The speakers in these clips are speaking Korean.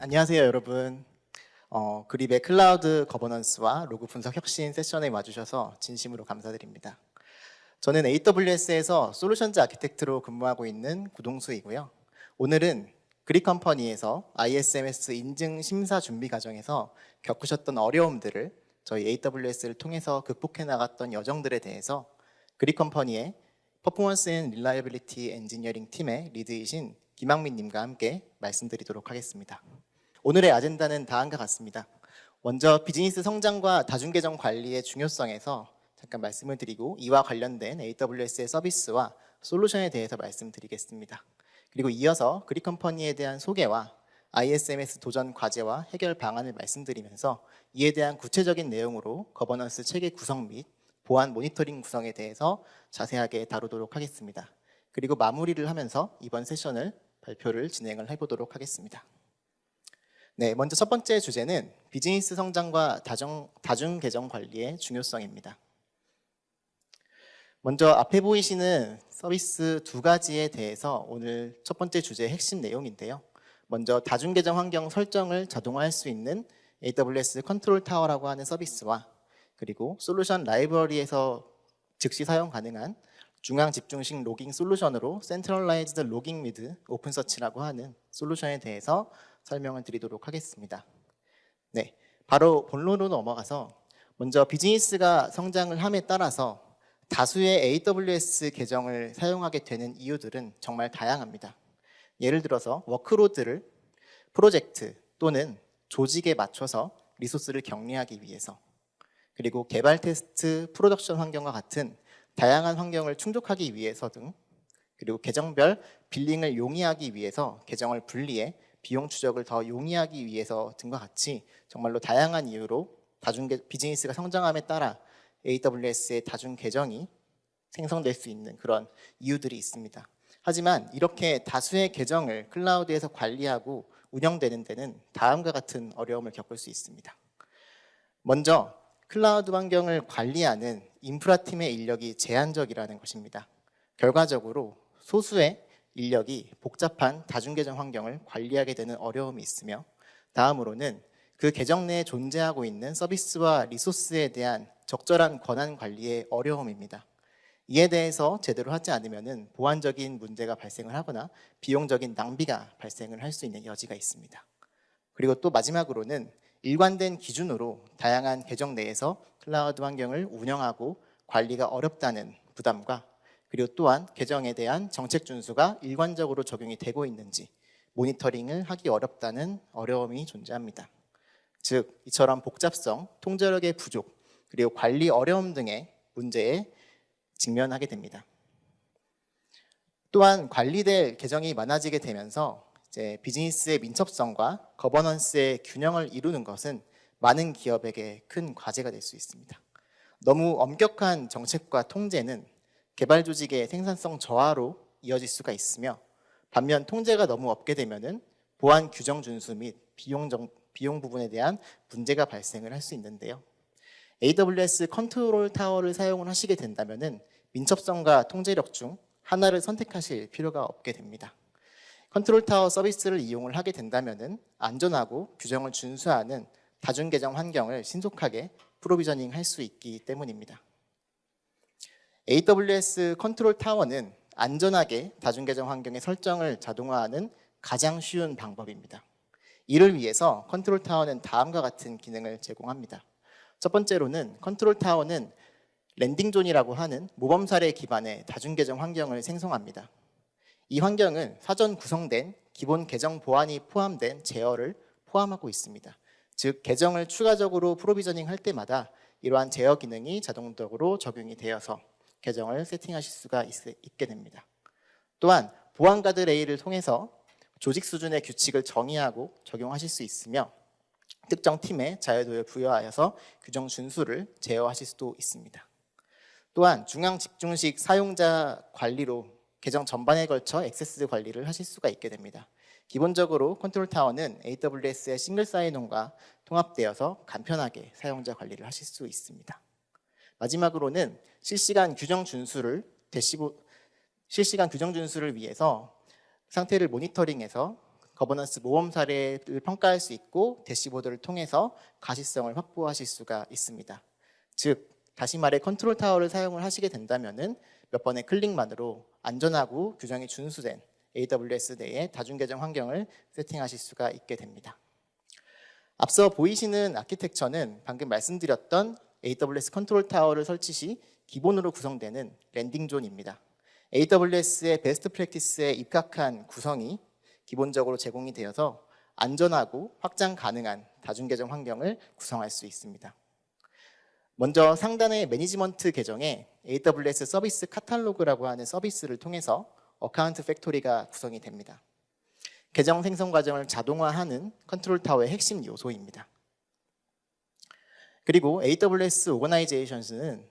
안녕하세요, 여러분. 그립의 클라우드 거버넌스와 로그 분석 혁신 세션에 와주셔서 진심으로 감사드립니다. 저는 AWS에서 솔루션즈 아키텍트로 근무하고 있는 구동수이고요. 오늘은 그립 컴퍼니에서 ISMS 인증 심사 준비 과정에서 겪으셨던 어려움들을 저희 AWS를 통해서 극복해 나갔던 여정들에 대해서 그립 컴퍼니의 퍼포먼스 앤 릴라이빌리티 엔지니어링 팀의 리드이신 김학민 님과 함께 말씀드리도록 하겠습니다. 오늘의 아젠다는 다음과 같습니다. 먼저 비즈니스 성장과 다중계정 관리의 중요성에서 잠깐 말씀을 드리고 이와 관련된 AWS의 서비스와 솔루션에 대해서 말씀드리겠습니다. 그리고 이어서 그립 컴퍼니에 대한 소개와 ISMS 도전 과제와 해결 방안을 말씀드리면서 이에 대한 구체적인 내용으로 거버넌스 체계 구성 및 보안 모니터링 구성에 대해서 자세하게 다루도록 하겠습니다. 그리고 마무리를 하면서 이번 세션을 발표를 진행을 해보도록 하겠습니다. 네, 먼저 첫 번째 주제는 비즈니스 성장과 다중 계정 관리의 중요성입니다. 먼저 앞에 보이시는 서비스 두 가지에 대해서 오늘 첫 번째 주제의 핵심 내용인데요. 먼저 다중 계정 환경 설정을 자동화할 수 있는 AWS 컨트롤 타워라고 하는 서비스와 그리고 솔루션 라이브러리에서 즉시 사용 가능한 중앙 집중식 로깅 솔루션으로 센트럴라이즈드 로깅 미드 오픈서치라고 하는 솔루션에 대해서 설명을 드리도록 하겠습니다. 네, 바로 본론으로 넘어가서 먼저 비즈니스가 성장을 함에 따라서 다수의 AWS 계정을 사용하게 되는 이유들은 정말 다양합니다. 예를 들어서 워크로드를 프로젝트 또는 조직에 맞춰서 리소스를 격리하기 위해서 그리고 개발 테스트, 프로덕션 환경과 같은 다양한 환경을 충족하기 위해서 등 그리고 계정별 빌링을 용이하기 위해서 계정을 분리해 비용 추적을 더 용이하기 위해서 등과 같이 정말로 다양한 이유로 비즈니스가 성장함에 따라 AWS의 다중 계정이 생성될 수 있는 그런 이유들이 있습니다. 하지만 이렇게 다수의 계정을 클라우드에서 관리하고 운영되는 데는 다음과 같은 어려움을 겪을 수 있습니다. 먼저 클라우드 환경을 관리하는 인프라팀의 인력이 제한적이라는 것입니다. 결과적으로 소수의 인력이 복잡한 다중계정 환경을 관리하게 되는 어려움이 있으며 다음으로는 그 계정 내에 존재하고 있는 서비스와 리소스에 대한 적절한 권한 관리의 어려움입니다. 이에 대해서 제대로 하지 않으면 보안적인 문제가 발생을 하거나 비용적인 낭비가 발생을 할 수 있는 여지가 있습니다. 그리고 또 마지막으로는 일관된 기준으로 다양한 계정 내에서 클라우드 환경을 운영하고 관리가 어렵다는 부담과 그리고 또한 계정에 대한 정책 준수가 일관적으로 적용이 되고 있는지 모니터링을 하기 어렵다는 어려움이 존재합니다. 즉, 이처럼 복잡성, 통제력의 부족, 그리고 관리 어려움 등의 문제에 직면하게 됩니다. 또한 관리될 계정이 많아지게 되면서 이제 비즈니스의 민첩성과 거버넌스의 균형을 이루는 것은 많은 기업에게 큰 과제가 될 수 있습니다. 너무 엄격한 정책과 통제는 개발 조직의 생산성 저하로 이어질 수가 있으며 반면 통제가 너무 없게 되면은 보안 규정 준수 및 비용 부분에 대한 문제가 발생을 할 수 있는데요. AWS 컨트롤 타워를 사용을 하시게 된다면은 민첩성과 통제력 중 하나를 선택하실 필요가 없게 됩니다. 컨트롤 타워 서비스를 이용을 하게 된다면은 안전하고 규정을 준수하는 다중 계정 환경을 신속하게 프로비저닝 할 수 있기 때문입니다. AWS 컨트롤 타워는 안전하게 다중 계정 환경의 설정을 자동화하는 가장 쉬운 방법입니다. 이를 위해서 컨트롤 타워는 다음과 같은 기능을 제공합니다. 첫 번째로는 컨트롤 타워는 랜딩 존이라고 하는 모범 사례 기반의 다중 계정 환경을 생성합니다. 이 환경은 사전 구성된 기본 계정 보안이 포함된 제어를 포함하고 있습니다. 즉, 계정을 추가적으로 프로비저닝 할 때마다 이러한 제어 기능이 자동적으로 적용이 되어서 계정을 세팅하실 수가 있게 됩니다. 또한 보안 가드레일을 통해서 조직 수준의 규칙을 정의하고 적용하실 수 있으며 특정 팀에 자유도를 부여하여서 규정 준수를 제어하실 수도 있습니다. 또한 중앙 집중식 사용자 관리로 계정 전반에 걸쳐 액세스 관리를 하실 수가 있게 됩니다. 기본적으로 컨트롤 타워는 AWS의 싱글 사인온과 통합되어서 간편하게 사용자 관리를 하실 수 있습니다. 마지막으로는 실시간 규정 준수를 위해서 상태를 모니터링해서 거버넌스 모범 사례를 평가할 수 있고 대시보드를 통해서 가시성을 확보하실 수가 있습니다. 즉 다시 말해 컨트롤 타워를 사용을 하시게 된다면은 몇 번의 클릭만으로 안전하고 규정이 준수된 AWS 내의 다중 계정 환경을 세팅하실 수가 있게 됩니다. 앞서 보이시는 아키텍처는 방금 말씀드렸던 AWS 컨트롤 타워를 설치 시 기본으로 구성되는 랜딩 존입니다. AWS의 베스트 프랙티스에 입각한 구성이 기본적으로 제공이 되어서 안전하고 확장 가능한 다중 계정 환경을 구성할 수 있습니다. 먼저 상단의 매니지먼트 계정에 AWS 서비스 카탈로그라고 하는 서비스를 통해서 어카운트 팩토리가 구성이 됩니다. 계정 생성 과정을 자동화하는 컨트롤 타워의 핵심 요소입니다. 그리고 AWS 오거나이제이션스는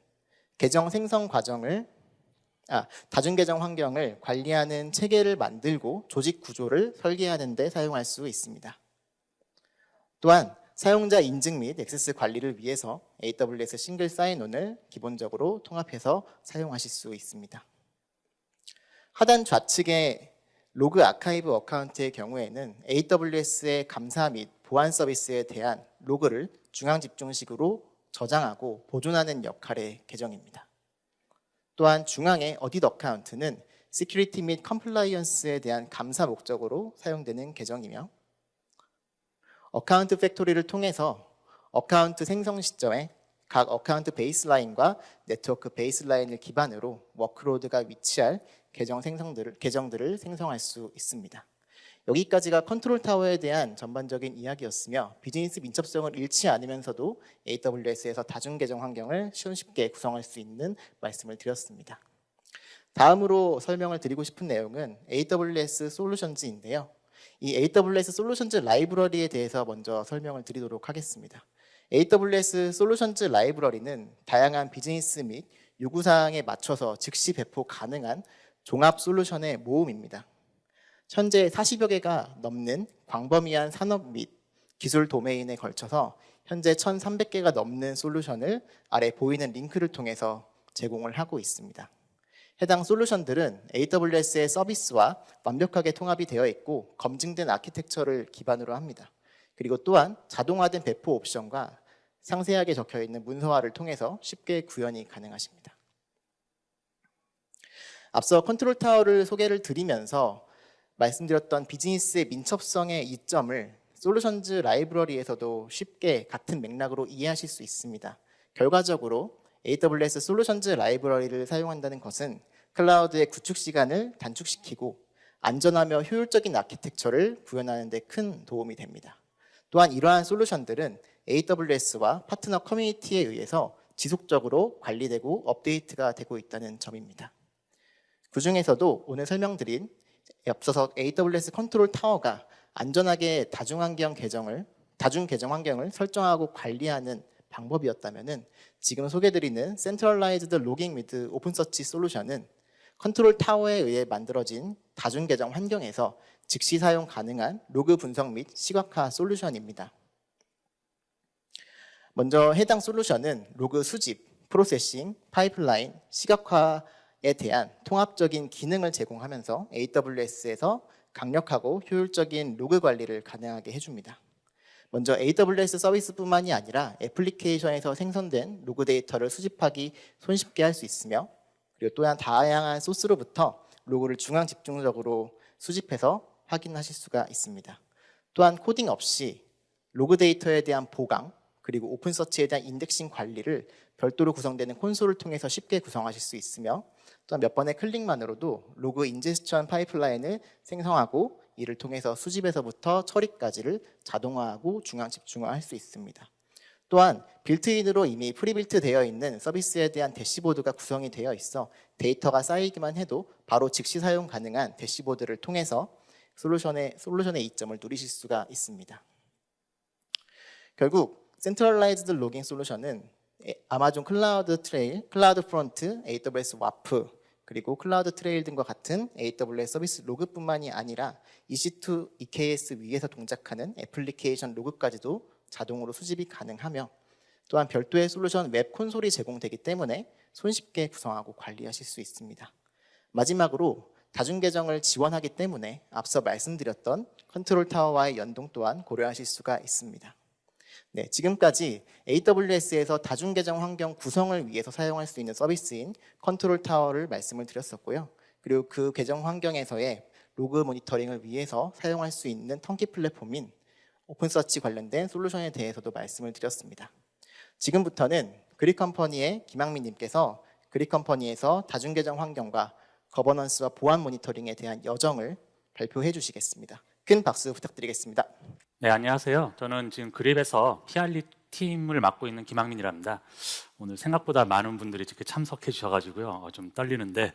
계정 생성 과정을 다중 계정 환경을 관리하는 체계를 만들고 조직 구조를 설계하는 데 사용할 수 있습니다. 또한 사용자 인증 및 액세스 관리를 위해서 AWS 싱글 사인온을 기본적으로 통합해서 사용하실 수 있습니다. 하단 좌측의 로그 아카이브 어카운트의 경우에는 AWS의 감사 및 보안 서비스에 대한 로그를 중앙 집중식으로 저장하고 보존하는 역할의 계정입니다. 또한 중앙의 어딧 어카운트는 시큐리티 및 컴플라이언스에 대한 감사 목적으로 사용되는 계정이며 어카운트 팩토리를 통해서 어카운트 생성 시점에 각 어카운트 베이스라인과 네트워크 베이스라인을 기반으로 워크로드가 위치할 계정들을 생성할 수 있습니다. 여기까지가 컨트롤 타워에 대한 전반적인 이야기였으며 비즈니스 민첩성을 잃지 않으면서도 AWS에서 다중 계정 환경을 쉽게 구성할 수 있는 말씀을 드렸습니다. 다음으로 설명을 드리고 싶은 내용은 AWS 솔루션즈인데요. 이 AWS 솔루션즈 라이브러리에 대해서 먼저 설명을 드리도록 하겠습니다. AWS 솔루션즈 라이브러리는 다양한 비즈니스 및 요구사항에 맞춰서 즉시 배포 가능한 종합 솔루션의 모음입니다. 현재 40여 개가 넘는 광범위한 산업 및 기술 도메인에 걸쳐서 현재 1,300개가 넘는 솔루션을 아래 보이는 링크를 통해서 제공을 하고 있습니다. 해당 솔루션들은 AWS의 서비스와 완벽하게 통합이 되어 있고 검증된 아키텍처를 기반으로 합니다. 그리고 또한 자동화된 배포 옵션과 상세하게 적혀있는 문서화를 통해서 쉽게 구현이 가능하십니다. 앞서 컨트롤 타워를 소개를 드리면서 말씀드렸던 비즈니스의 민첩성의 이점을 솔루션즈 라이브러리에서도 쉽게 같은 맥락으로 이해하실 수 있습니다. 결과적으로 AWS 솔루션즈 라이브러리를 사용한다는 것은 클라우드의 구축 시간을 단축시키고 안전하며 효율적인 아키텍처를 구현하는 데 큰 도움이 됩니다. 또한 이러한 솔루션들은 AWS와 파트너 커뮤니티에 의해서 지속적으로 관리되고 업데이트가 되고 있다는 점입니다. 그 중에서도 오늘 설명드린 앞서서 AWS 컨트롤 타워가 안전하게 다중 계정 환경을 설정하고 관리하는 방법이었다면 지금 소개드리는 센트럴라이즈드 로깅 위드 오픈서치 솔루션은 컨트롤 타워에 의해 만들어진 다중 계정 환경에서 즉시 사용 가능한 로그 분석 및 시각화 솔루션입니다. 먼저 해당 솔루션은 로그 수집, 프로세싱, 파이프라인, 시각화에 대한 통합적인 기능을 제공하면서 AWS에서 강력하고 효율적인 로그 관리를 가능하게 해줍니다. 먼저 AWS 서비스뿐만이 아니라 애플리케이션에서 생성된 로그 데이터를 수집하기 손쉽게 할 수 있으며 그리고 또한 다양한 소스로부터 로그를 중앙 집중적으로 수집해서 확인하실 수가 있습니다. 또한 코딩 없이 로그 데이터에 대한 보강 그리고 오픈서치에 대한 인덱싱 관리를 별도로 구성되는 콘솔을 통해서 쉽게 구성하실 수 있으며 또한 몇 번의 클릭만으로도 로그 인제스천 파이프라인을 생성하고 이를 통해서 수집에서부터 처리까지를 자동화하고 중앙 집중화할 수 있습니다. 또한 빌트인으로 이미 프리빌트 되어 있는 서비스에 대한 대시보드가 구성이 되어 있어 데이터가 쌓이기만 해도 바로 즉시 사용 가능한 대시보드를 통해서 솔루션의 이점을 누리실 수가 있습니다. 결국 센트럴라이즈드 로깅 솔루션은 아마존 클라우드 트레일, 클라우드 프론트, AWS 와프 그리고 클라우드 트레일 등과 같은 AWS 서비스 로그뿐만이 아니라 EC2, EKS 위에서 동작하는 애플리케이션 로그까지도 자동으로 수집이 가능하며 또한 별도의 솔루션 웹 콘솔이 제공되기 때문에 손쉽게 구성하고 관리하실 수 있습니다. 마지막으로 다중 계정을 지원하기 때문에 앞서 말씀드렸던 컨트롤 타워와의 연동 또한 고려하실 수가 있습니다. 네, 지금까지 AWS에서 다중 계정 환경 구성을 위해서 사용할 수 있는 서비스인 컨트롤 타워를 말씀을 드렸었고요. 그리고 그 계정 환경에서의 로그 모니터링을 위해서 사용할 수 있는 턴키 플랫폼인 오픈서치 관련된 솔루션에 대해서도 말씀을 드렸습니다. 지금부터는 그릭컴퍼니의 김학민 님께서 그릭컴퍼니에서 다중 계정 환경과 거버넌스와 보안 모니터링에 대한 여정을 발표해 주시겠습니다. 큰 박수 부탁드리겠습니다. 네, 안녕하세요. 저는 지금 그립에서 PR리 팀을 맡고 있는 김학민이랍니다. 오늘 생각보다 많은 분들이 이렇게 참석해 주셔가지고요. 좀 떨리는데,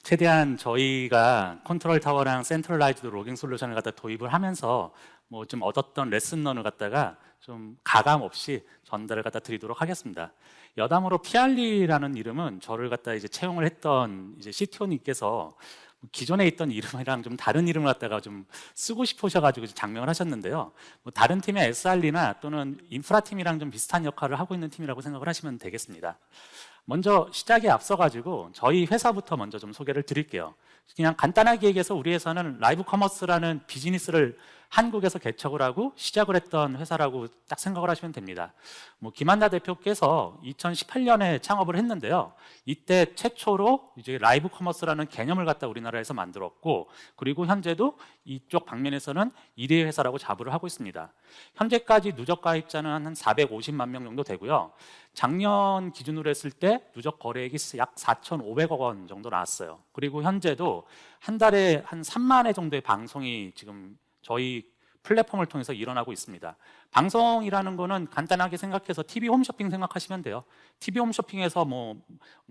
최대한 저희가 컨트롤 타워랑 센트럴라이즈드 로깅 솔루션을 갖다 도입을 하면서 뭐 좀 얻었던 레슨런을 갖다가 좀 가감 없이 전달을 갖다 드리도록 하겠습니다. 여담으로 PR리라는 이름은 저를 갖다 이제 채용을 했던 이제 CTO님께서 기존에 있던 이름이랑 좀 다른 이름을 갖다가 좀 쓰고 싶으셔가지고 장명을 하셨는데요. 뭐 다른 팀의 SR리나 또는 인프라 팀이랑 좀 비슷한 역할을 하고 있는 팀이라고 생각을 하시면 되겠습니다. 먼저 시작에 앞서가지고 저희 회사부터 먼저 좀 소개를 드릴게요. 그냥 간단하게 얘기해서 우리 회사는 라이브 커머스라는 비즈니스를 한국에서 개척을 하고 시작을 했던 회사라고 딱 생각을 하시면 됩니다. 뭐 김한나 대표께서 2018년에 창업을 했는데요. 이때 최초로 이제 라이브 커머스라는 개념을 갖다 우리나라에서 만들었고, 그리고 현재도 이쪽 방면에서는 1위 회사라고 자부를 하고 있습니다. 현재까지 누적 가입자는 한 450만 명 정도 되고요. 작년 기준으로 했을 때 누적 거래액이 약 4,500억 원 정도 나왔어요. 그리고 현재도 한 달에 한 3만 회 정도의 방송이 지금 저희 플랫폼을 통해서 일어나고 있습니다. 방송이라는 거는 간단하게 생각해서 TV 홈쇼핑 생각하시면 돼요. TV 홈쇼핑에서 뭐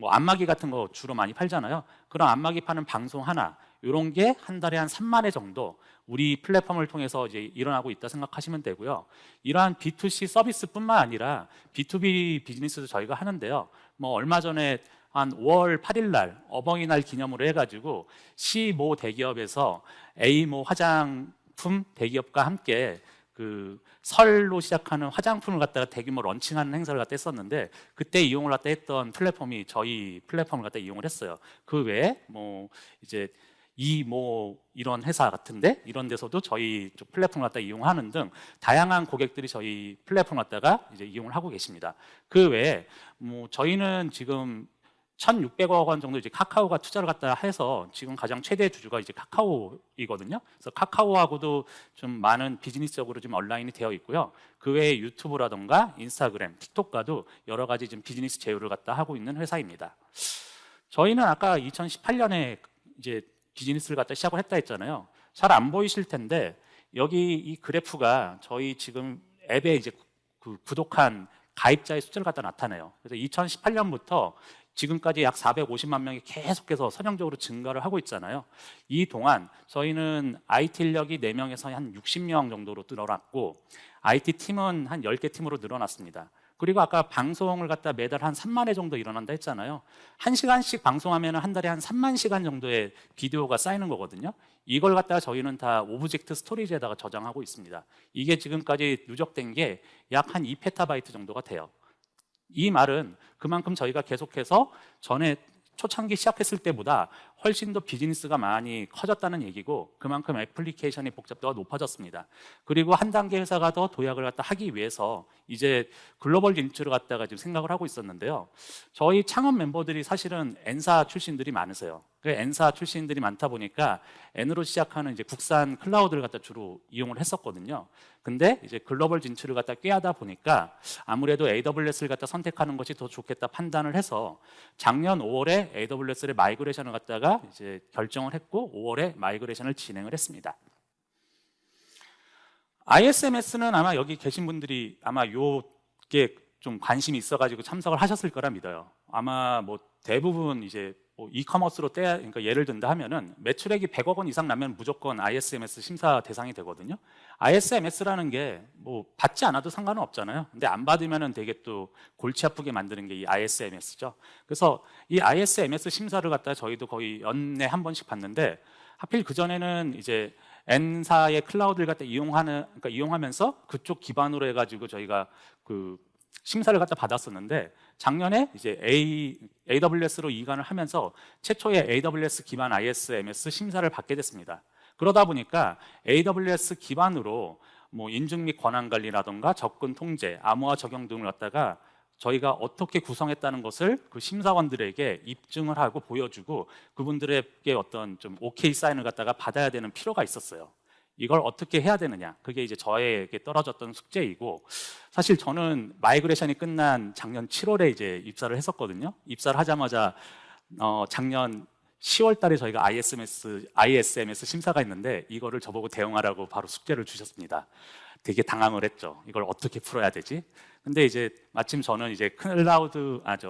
안마기 같은 거 주로 많이 팔잖아요. 그런 안마기 파는 방송 하나, 이런 게 한 달에 한 3만 회 정도 우리 플랫폼을 통해서 이제 일어나고 있다 생각하시면 되고요. 이러한 B2C 서비스뿐만 아니라 B2B 비즈니스도 저희가 하는데요. 뭐 얼마 전에 한 5월 8일 날 어버이날 기념으로 해가지고 C 모 대기업에서 A 모 화장품 대기업과 함께 그 설로 시작하는 화장품을 갖다가 대규모 런칭하는 행사를 갖다 했었는데, 그때 이용을 갖다 했던 플랫폼이 저희 플랫폼을 갖다 이용을 했어요. 그 외에 뭐 이제 뭐 이런 회사 같은데 이런 데서도 저희 쪽 플랫폼을 갖다 이용하는 등 다양한 고객들이 저희 플랫폼을 갖다가 이제 이용을 하고 계십니다. 그 외에 뭐 저희는 지금 1,600억 원 정도 이제 카카오가 투자를 갖다 해서 지금 가장 최대 주주가 이제 카카오이거든요. 그래서 카카오하고도 좀 많은 비즈니스적으로 좀 온라인이 되어 있고요. 그 외에 유튜브라던가 인스타그램, 틱톡과도 여러 가지 좀 비즈니스 제휴를 갖다 하고 있는 회사입니다. 저희는 아까 2018년에 이제 비즈니스를 갖다 시작을 했다 했잖아요. 잘 안 보이실 텐데 여기 이 그래프가 저희 지금 앱에 이제 그 구독한 가입자의 숫자를 갖다 나타내요. 그래서 2018년부터 지금까지 약 450만 명이 계속해서 선형적으로 증가를 하고 있잖아요. 이 동안 저희는 IT 인력이 4명에서 한 60명 정도로 늘어났고, IT 팀은 한 10개 팀으로 늘어났습니다. 그리고 아까 방송을 갖다 매달 한 3만 회 정도 일어난다 했잖아요. 1시간씩 방송하면 한 달에 한 3만 시간 정도의 비디오가 쌓이는 거거든요. 이걸 갖다가 저희는 다 오브젝트 스토리지에다가 저장하고 있습니다. 이게 지금까지 누적된 게 약 한 2페타바이트 정도가 돼요. 이 말은 그만큼 저희가 계속해서 전에 초창기 시작했을 때보다 훨씬 더 비즈니스가 많이 커졌다는 얘기고, 그만큼 애플리케이션의 복잡도가 높아졌습니다. 그리고 한 단계 회사가 더 도약을 갖다 하기 위해서 이제 글로벌 진출을 갖다가 지금 생각을 하고 있었는데요. 저희 창업 멤버들이 사실은 N사 출신들이 많으세요. 그 N사 출신들이 많다 보니까 N으로 시작하는 이제 국산 클라우드를 갖다 주로 이용을 했었거든요. 근데 이제 글로벌 진출을 갖다 꾀하다 보니까 아무래도 AWS를 갖다 선택하는 것이 더 좋겠다 판단을 해서 작년 5월에 AWS를 마이그레이션을 갖다가 이제 결정을 했고 5월에 마이그레이션을 진행을 했습니다. ISMS는 아마 여기 계신 분들이 아마 요게 좀 관심이 있어가지고 참석을 하셨을 거라 믿어요. 아마 뭐 대부분 이제 뭐 이커머스로 그러니까 예를 든다 하면은 매출액이 100억 원 이상 나면 무조건 ISMS 심사 대상이 되거든요. ISMS라는 게 뭐 받지 않아도 상관은 없잖아요. 근데 안 받으면은 되게 또 골치 아프게 만드는 게 이 ISMS죠. 그래서 이 ISMS 심사를 갖다 저희도 거의 연내 한 번씩 봤는데, 하필 그 전에는 이제 N사의 클라우드를 갖다 그러니까 이용하면서 그쪽 기반으로 해가지고 저희가 그 심사를 갖다 받았었는데 작년에 이제 AWS로 이관을 하면서 최초의 AWS 기반 ISMS 심사를 받게 됐습니다. 그러다 보니까 AWS 기반으로 뭐 인증 및 권한 관리라던가 접근 통제, 암호화 적용 등을 갖다가 저희가 어떻게 구성했다는 것을 그 심사원들에게 입증을 하고 보여주고 그분들에게 어떤 좀 오케이 사인을 갖다가 받아야 되는 필요가 있었어요. 이걸 어떻게 해야 되느냐, 그게 이제 저에게 떨어졌던 숙제이고, 사실 저는 마이그레이션이 끝난 작년 7월에 이제 입사를 했었거든요. 입사를 하자마자 작년 10월 달에 저희가 ISMS 심사가 있는데 이거를 저보고 대응하라고 바로 숙제를 주셨습니다. 되게 당황을 했죠. 이걸 어떻게 풀어야 되지? 근데 이제 마침 저는 이제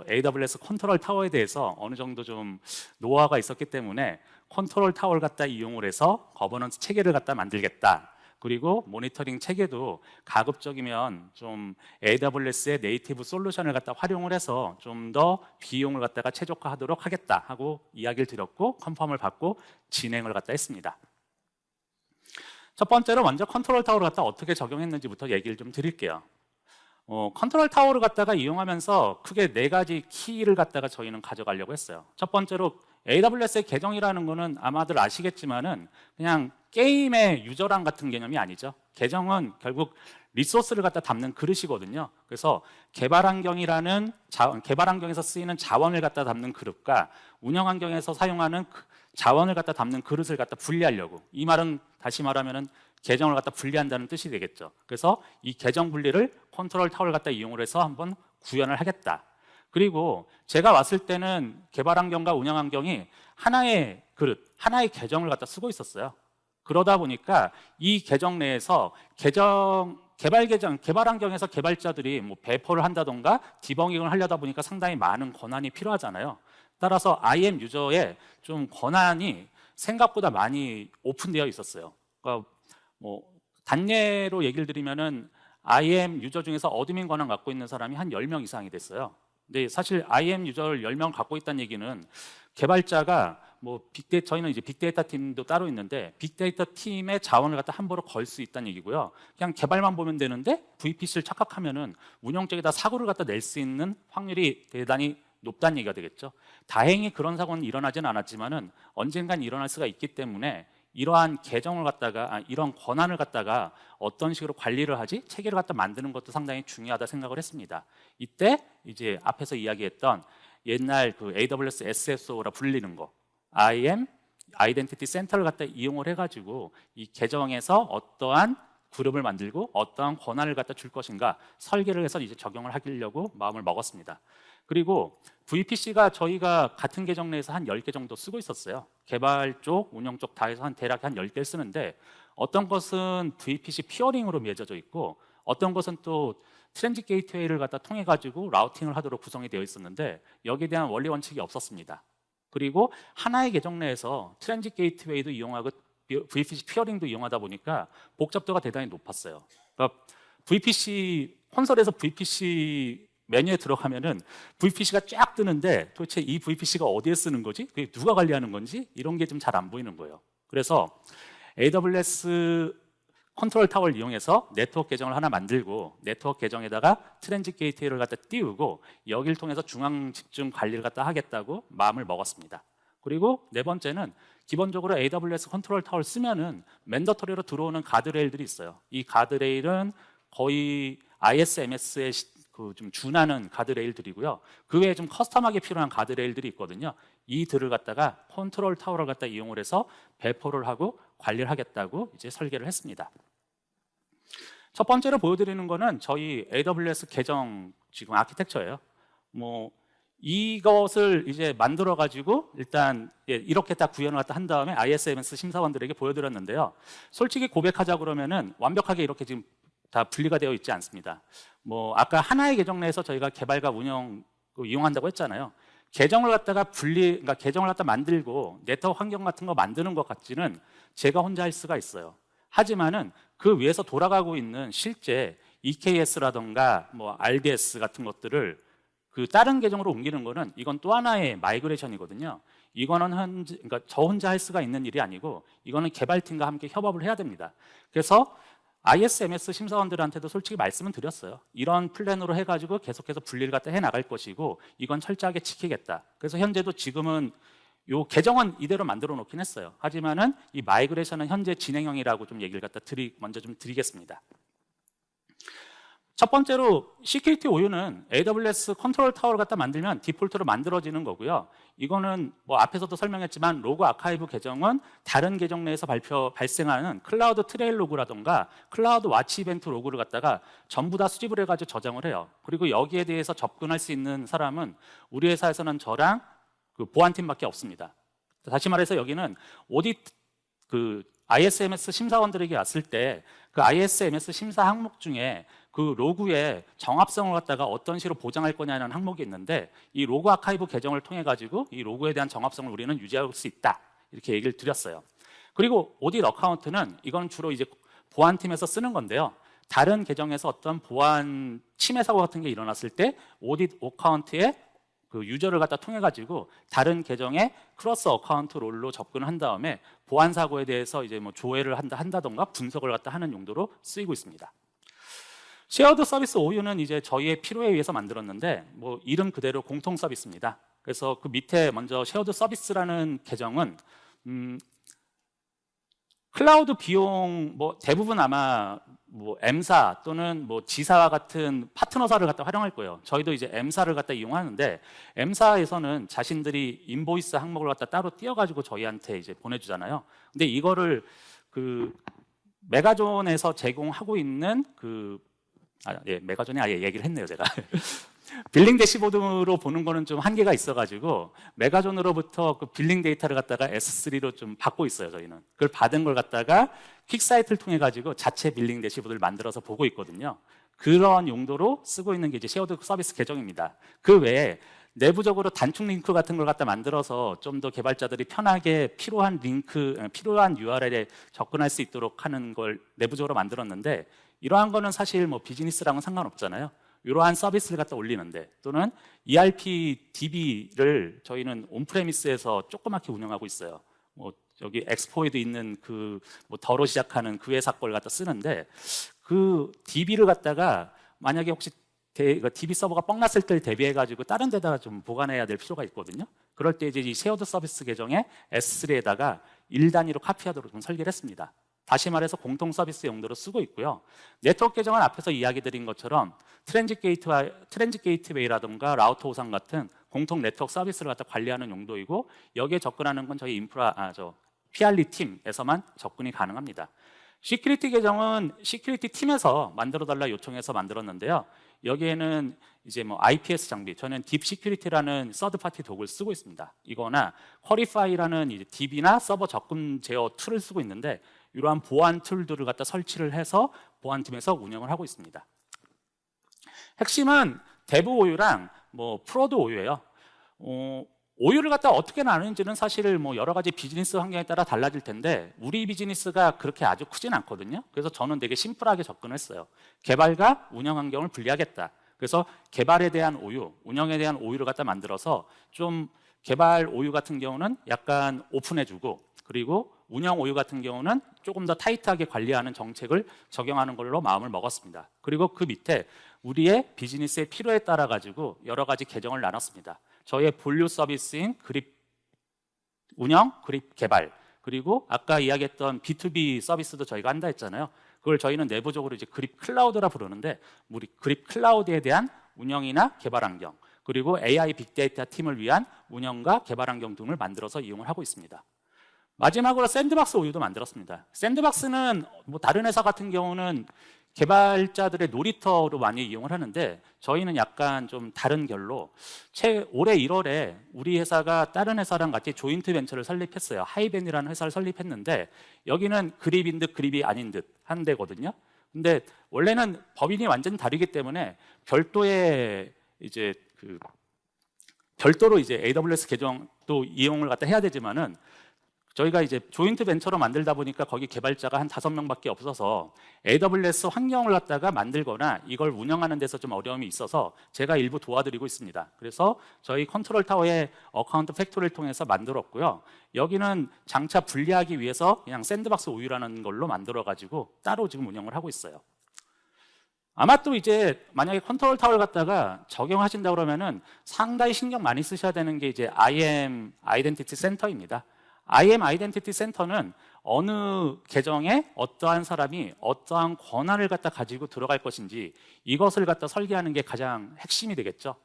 AWS 컨트롤 타워에 대해서 어느 정도 좀 노하우가 있었기 때문에 컨트롤 타워를 갖다 이용을 해서 거버넌스 체계를 갖다 만들겠다. 그리고 모니터링 체계도 가급적이면 좀 AWS의 네이티브 솔루션을 갖다 활용을 해서 좀 더 비용을 갖다가 최적화하도록 하겠다 하고 이야기를 드렸고 컨펌을 받고 진행을 갖다 했습니다. 첫 번째로 먼저 컨트롤 타워를 갖다 어떻게 적용했는지부터 얘기를 좀 드릴게요. 컨트롤 타워를 갖다가 이용하면서 크게 4가지 키를 갖다가 저희는 가져가려고 했어요. 첫 번째로 AWS의 계정이라는 거는 아마들 아시겠지만은 그냥 게임의 유저랑 같은 개념이 아니죠. 계정은 결국 리소스를 갖다 담는 그릇이거든요. 그래서 개발 환경에서 쓰이는 자원을 갖다 담는 그릇과 운영 환경에서 사용하는 자원을 갖다 담는 그릇을 갖다 분리하려고, 이 말은 다시 말하면은 계정을 갖다 분리한다는 뜻이 되겠죠. 그래서 이 계정 분리를 컨트롤 타워를 갖다 이용을 해서 한번 구현을 하겠다. 그리고 제가 왔을 때는 개발 환경과 운영 환경이 하나의 그릇, 하나의 계정을 갖다 쓰고 있었어요. 그러다 보니까 이 계정 내에서 개발 환경에서 개발자들이 뭐 배포를 한다던가 디버깅을 하려다 보니까 상당히 많은 권한이 필요하잖아요. 따라서 IM 유저의 좀 권한이 생각보다 많이 오픈되어 있었어요. 그러니까 뭐 단예로 얘기를 드리면은 IM 유저 중에서 어드민 권한 갖고 있는 사람이 한 10명 이상이 됐어요. 근데 사실 IM 유저를 10명 갖고 있다는 얘기는 개발자가 뭐 저희는 이제 빅데이터 팀도 따로 있는데 빅데이터 팀의 자원을 갖다 함부로 걸 수 있다는 얘기고요. 그냥 개발만 보면 되는데 VPC를 착각하면은 운영 쪽에다 사고를 갖다 낼 수 있는 확률이 대단히 높다는 얘기가 되겠죠. 다행히 그런 사고는 일어나지는 않았지만은 언젠간 일어날 수가 있기 때문에 이러한 계정을 갖다가 이런 권한을 갖다가 어떤 식으로 관리를 하지, 체계를 갖다 만드는 것도 상당히 중요하다 생각을 했습니다. 이때 이제 앞에서 이야기했던 옛날 그 AWS SSO라 불리는 거, IAM 아이덴티티 센터를 갖다 이용을 해가지고 이 계정에서 어떠한 그룹을 만들고 어떠한 권한을 갖다 줄 것인가 설계를 해서 이제 적용을 하려고 마음을 먹었습니다. 그리고 VPC가 저희가 같은 계정 내에서 한 10개 정도 쓰고 있었어요. 개발 쪽, 운영 쪽 다 해서 대략 한 10개를 쓰는데 어떤 것은 VPC 피어링으로 맺어져 있고 어떤 것은 또 트랜짓 게이트웨이를 갖다 통해 가지고 라우팅을 하도록 구성이 되어 있었는데 여기에 대한 원리 원칙이 없었습니다. 그리고 하나의 계정 내에서 트랜짓 게이트웨이도 이용하고 VPC 피어링도 이용하다 보니까 복잡도가 대단히 높았어요. 그러니까 VPC 콘솔에서 VPC 메뉴에 들어가면은 VPC가 쫙 뜨는데 도대체 이 VPC가 어디에 쓰는 거지? 그게 누가 관리하는 건지? 이런 게 좀 잘 안 보이는 거예요. 그래서 AWS 컨트롤 타워를 이용해서 네트워크 계정을 하나 만들고 네트워크 계정에다가 트랜짓 게이트웨이를 갖다 띄우고 여기를 통해서 중앙 집중 관리를 갖다 하겠다고 마음을 먹었습니다. 그리고 네 번째는 기본적으로 AWS 컨트롤 타워를 쓰면은 맨더터리로 들어오는 가드레일들이 있어요. 이 가드레일은 거의 ISMS에 좀 준하는 가드레일들이고요. 그 외에 좀 커스텀하게 필요한 가드레일들이 있거든요. 이들을 갖다가 컨트롤 타워를 갖다 이용을 해서 배포를 하고 관리를 하겠다고 이제 설계를 했습니다. 첫 번째로 보여드리는 거는 저희 AWS 계정 지금 아키텍처예요. 뭐 이것을 이제 만들어 가지고 일단 이렇게 딱 구현을 갖다 한 다음에 ISMS 심사원들에게 보여드렸는데요. 솔직히 고백하자 그러면은 완벽하게 이렇게 지금 다 분리가 되어 있지 않습니다. 뭐 아까 하나의 계정 내에서 저희가 개발과 운영 이용한다고 했잖아요. 계정을 갖다가 그러니까 계정을 갖다 만들고 네트워크 환경 같은 거 만드는 것 같지는 제가 혼자 할 수가 있어요. 하지만은 그 위에서 돌아가고 있는 실제 EKS라던가 뭐 RDS 같은 것들을 그 다른 계정으로 옮기는 거는 이건 또 하나의 마이그레이션이거든요. 이거는 그러니까 저 혼자 할 수가 있는 일이 아니고 이거는 개발팀과 함께 협업을 해야 됩니다. 그래서 ISMS 심사원들한테도 솔직히 말씀은 드렸어요. 이런 플랜으로 해가지고 계속해서 분리를 갖다 해 나갈 것이고 이건 철저하게 지키겠다. 그래서 현재도 지금은 요 계정은 이대로 만들어 놓긴 했어요. 하지만은 이 마이그레이션은 현재 진행형이라고 좀 얘기를 갖다 먼저 좀 드리겠습니다. 첫 번째로 시큐리티 오유는 AWS 컨트롤 타워를 갖다 만들면 디폴트로 만들어지는 거고요. 이거는 뭐 앞에서도 설명했지만 로그 아카이브 계정은 다른 계정 내에서 발생하는 클라우드 트레일 로그라던가 클라우드 와치 이벤트 로그를 갖다가 전부 다 수집을 해가지고 저장을 해요. 그리고 여기에 대해서 접근할 수 있는 사람은 우리 회사에서는 저랑 그 보안팀밖에 없습니다. 다시 말해서 여기는 오디트 ISMS 심사원들에게 왔을 때 그 ISMS 심사 항목 중에 그 로그의 정합성을 갖다가 어떤 식으로 보장할 거냐는 항목이 있는데 이 로그 아카이브 계정을 통해 가지고 이 로그에 대한 정합성을 우리는 유지할 수 있다 이렇게 얘기를 드렸어요. 그리고 오디트 어카운트는 이건 주로 이제 보안팀에서 쓰는 건데요. 다른 계정에서 어떤 보안 침해 사고 같은 게 일어났을 때 오디트 어카운트에 그 유저를 갖다 통해 가지고 다른 계정에 크로스 어카운트 롤로 접근을 한 다음에 보안 사고에 대해서 이제 뭐 조회를 한다던가 분석을 갖다 하는 용도로 쓰이고 있습니다. 쉐어드 서비스 OU는 이제 저희의 필요에 의해서 만들었는데 뭐 이름 그대로 공통 서비스입니다. 그래서 그 밑에 먼저 쉐어드 서비스라는 계정은 클라우드 비용 뭐 대부분 아마 뭐 M사 또는 뭐 G사와 같은 파트너사를 갖다 활용할 거예요. 저희도 이제 M사를 갖다 이용하는데 M사에서는 자신들이 인보이스 항목을 갖다 따로 띄어가지고 저희한테 이제 보내주잖아요. 근데 이거를 그 메가존에서 제공하고 있는 메가존에 아예 얘기를 했네요, 제가. 빌링 대시보드로 보는 거는 좀 한계가 있어가지고 메가존으로부터 그 빌링 데이터를 갖다가 S3로 좀 받고 있어요, 저희는. 그걸 받은 걸 갖다가 퀵사이트를 통해 가지고 자체 빌링 대시보드를 만들어서 보고 있거든요. 그런 용도로 쓰고 있는 게 이제 쉐어드 서비스 계정입니다. 그 외에 내부적으로 단축 링크 같은 걸 갖다 만들어서 좀 더 개발자들이 편하게 필요한 URL에 접근할 수 있도록 하는 걸 내부적으로 만들었는데 이러한 거는 사실 뭐 비즈니스랑은 상관없잖아요. 이러한 서비스를 갖다 올리는데 또는 ERP DB를 저희는 온프레미스에서 조그맣게 운영하고 있어요. 뭐 여기 엑스포에도 있는 그 뭐 더로 시작하는 그 회사 걸 갖다 쓰는데 그 DB를 갖다가 만약에 혹시 DB 서버가 뻥 났을 때 대비해 가지고 다른 데다가 좀 보관해야 될 필요가 있거든요. 그럴 때 이제 이 쉐어드 서비스 계정에 S3에다가 1단위로 카피하도록 좀 설계를 했습니다. 다시 말해서 공통 서비스 용도로 쓰고 있고요. 네트워크 계정은 앞에서 이야기 드린 것처럼 트랜짓 게이트웨이라든가 라우터 호상 같은 공통 네트워크 서비스를 갖다 관리하는 용도이고 여기에 접근하는 건 저희 PR리 팀에서만 접근이 가능합니다. 시큐리티 계정은 시큐리티 팀에서 만들어달라 요청해서 만들었는데요. 여기에는 이제 뭐 IPS 장비, 저는 딥 시큐리티라는 서드 파티 도구를 쓰고 있습니다. 이거나 쿼리파이라는 이제 DB나 서버 접근 제어 툴을 쓰고 있는데 이러한 보안 툴들을 갖다 설치를 해서 보안팀에서 운영을 하고 있습니다. 핵심은 대부 오유랑 뭐 프로드 오유예요. 오유를 갖다 어떻게 나누는지는 사실 뭐 여러 가지 비즈니스 환경에 따라 달라질 텐데 우리 비즈니스가 그렇게 아주 크진 않거든요. 그래서 저는 되게 심플하게 접근했어요. 개발과 운영 환경을 분리하겠다. 그래서 개발에 대한 오유, 운영에 대한 오유를 갖다 만들어서 좀 개발 오유 같은 경우는 약간 오픈해주고 그리고 운영 오유 같은 경우는 조금 더 타이트하게 관리하는 정책을 적용하는 걸로 마음을 먹었습니다. 그리고 그 밑에 우리의 비즈니스의 필요에 따라 가지고 여러 가지 계정을 나눴습니다. 저희의 본류 서비스인 그립 운영, 그립 개발, 그리고 아까 이야기했던 B2B 서비스도 저희가 한다 했잖아요. 그걸 저희는 내부적으로 이제 그립 클라우드라 부르는데 우리 그립 클라우드에 대한 운영이나 개발 환경, 그리고 AI 빅데이터 팀을 위한 운영과 개발 환경 등을 만들어서 이용을 하고 있습니다. 마지막으로 샌드박스 오유도 만들었습니다. 샌드박스는 뭐 다른 회사 같은 경우는 개발자들의 놀이터로 많이 이용을 하는데 저희는 약간 좀 다른 결로 올해 1월에 우리 회사가 다른 회사랑 같이 조인트 벤처를 설립했어요. 하이벤이라는 회사를 설립했는데 여기는 그립인 듯 그립이 아닌 듯 한 데거든요. 근데 원래는 법인이 완전히 다르기 때문에 별도의 이제 별도로 이제 AWS 계정도 이용을 갖다 해야 되지만은 저희가 이제 조인트 벤처로 만들다 보니까 거기 개발자가 한 5명밖에 없어서 AWS 환경을 갖다가 만들거나 이걸 운영하는 데서 좀 어려움이 있어서 제가 일부 도와드리고 있습니다. 그래서 저희 컨트롤 타워의 어카운트 팩토리를 통해서 만들었고요. 여기는 장차 분리하기 위해서 그냥 샌드박스 OU라는 걸로 만들어가지고 따로 지금 운영을 하고 있어요. 아마 또 이제 만약에 컨트롤 타워를 갖다가 적용하신다 그러면은 상당히 신경 많이 쓰셔야 되는 게 이제 IAM 아이덴티티 센터입니다. IAM 아이덴티티 센터는 어느 계정에 어떠한 사람이 어떠한 권한을 갖다 가지고 들어갈 것인지 이것을 갖다 설계하는 게 가장 핵심이 되겠죠.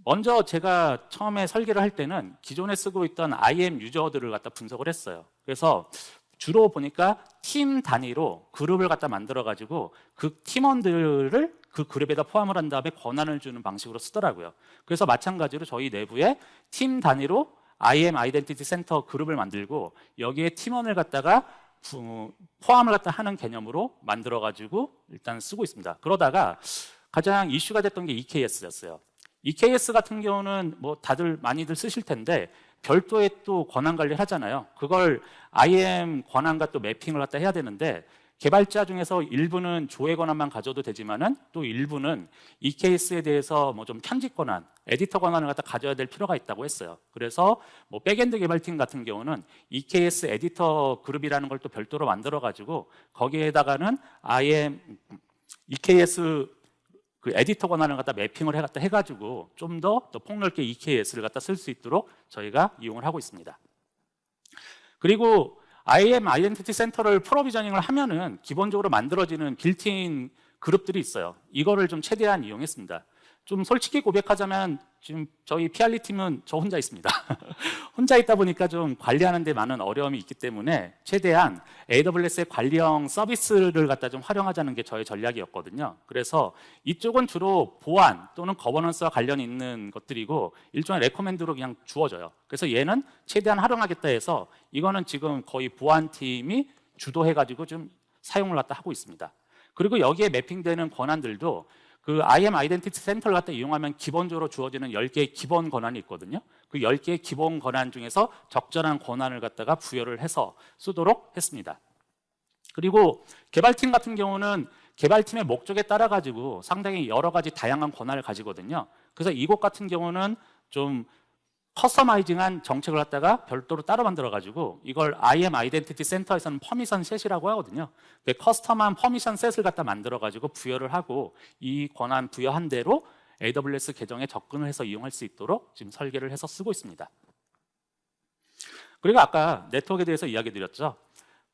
먼저 제가 처음에 설계를 할 때는 기존에 쓰고 있던 IAM 유저들을 갖다 분석을 했어요. 그래서 주로 보니까 팀 단위로 그룹을 갖다 만들어 가지고 그 팀원들을 그 그룹에다 포함을 한 다음에 권한을 주는 방식으로 쓰더라고요. 그래서 마찬가지로 저희 내부에 팀 단위로 IAM 아이덴티티 센터 그룹을 만들고 여기에 팀원을 갖다가 포함을 갖다 하는 개념으로 만들어 가지고 일단 쓰고 있습니다. 그러다가 가장 이슈가 됐던 게 EKS였어요. EKS 같은 경우는 뭐 다들 많이들 쓰실 텐데 별도의 또 권한 관리를 하잖아요. 그걸 IAM 권한과 또 매핑을 갖다 해야 되는데 개발자 중에서 일부는 조회 권한만 가져도 되지만은 또 일부는 EKS에 대해서 뭐 좀 편집 권한, 에디터 권한을 갖다 가져야 될 필요가 있다고 했어요. 그래서 뭐 백엔드 개발팀 같은 경우는 EKS 에디터 그룹이라는 걸 또 별도로 만들어 가지고 거기에다가는 IAM EKS 그 에디터 권한을 갖다 매핑을 해가지고 좀 더 폭넓게 EKS를 갖다 쓸 수 있도록 저희가 이용을 하고 있습니다. 그리고 IAM 아이덴티티 센터를 프로비저닝을 하면은 기본적으로 만들어지는 빌트인 그룹들이 있어요. 이거를 좀 최대한 이용했습니다. 좀 솔직히 고백하자면 지금 저희 PR리 팀은 저 혼자 있습니다. 혼자 있다 보니까 좀 관리하는 데 많은 어려움이 있기 때문에 최대한 AWS의 관리형 서비스를 갖다 좀 활용하자는 게 저의 전략이었거든요. 그래서 이쪽은 주로 보안 또는 거버넌스와 관련이 있는 것들이고 일종의 레코멘드로 그냥 주어져요. 그래서 얘는 최대한 활용하겠다 해서 이거는 지금 거의 보안팀이 주도해가지고 좀 사용을 갖다 하고 있습니다. 그리고 여기에 매핑되는 권한들도 그 IAM 아이덴티티 센터를 갖다 이용하면 기본적으로 주어지는 10개의 기본 권한이 있거든요. 그 10개의 기본 권한 중에서 적절한 권한을 갖다가 부여를 해서 쓰도록 했습니다. 그리고 개발팀 같은 경우는 개발팀의 목적에 따라 가지고 상당히 여러 가지 다양한 권한을 가지거든요. 그래서 이곳 같은 경우는 좀 커스터마이징한 정책을 갖다가 별도로 따로 만들어 가지고 이걸 IAM 아이덴티티 센터에서는 퍼미션 셋이라고 하거든요. 커스텀한 퍼미션 셋을 갖다 만들어 가지고 부여를 하고 이 권한 부여한 대로 AWS 계정에 접근을 해서 이용할 수 있도록 지금 설계를 해서 쓰고 있습니다. 그리고 아까 네트워크에 대해서 이야기 드렸죠.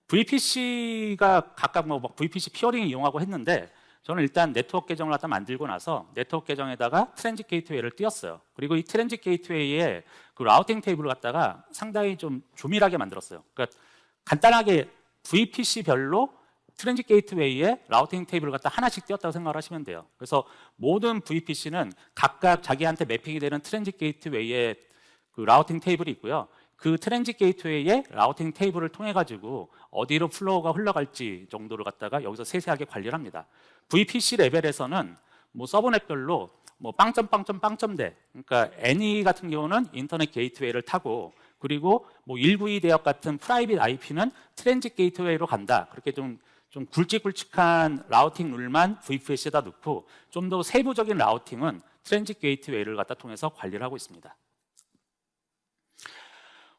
VPC가 각각 뭐 VPC 피어링 이용하고 했는데 저는 일단 네트워크 계정을 갖다 만들고 나서 네트워크 계정에다가 트랜짓 게이트웨이를 띄웠어요. 그리고 이 트랜짓 게이트웨이에 그 라우팅 테이블을 갖다가 상당히 좀 조밀하게 만들었어요. 그러니까 간단하게 VPC별로 트랜짓 게이트웨이에 라우팅 테이블을 갖다 하나씩 띄웠다고 생각을 하시면 돼요. 그래서 모든 VPC는 각각 자기한테 매핑이 되는 트랜짓 게이트웨이에 그 라우팅 테이블이 있고요. 그 트랜짓 게이트웨이의 라우팅 테이블을 통해 가지고 어디로 플로우가 흘러갈지 정도를 갖다가 여기서 세세하게 관리를 합니다. VPC 레벨에서는 뭐 서브넷별로 뭐 빵점빵점빵점대, 그러니까 any 같은 경우는 인터넷 게이트웨이를 타고 그리고 뭐 192 대역 같은 프라이빗 IP는 트랜짓 게이트웨이로 간다. 그렇게 좀 굵직굵직한 라우팅 룰만 VPC에다 넣고 좀 더 세부적인 라우팅은 트랜짓 게이트웨이를 갖다 통해서 관리를 하고 있습니다.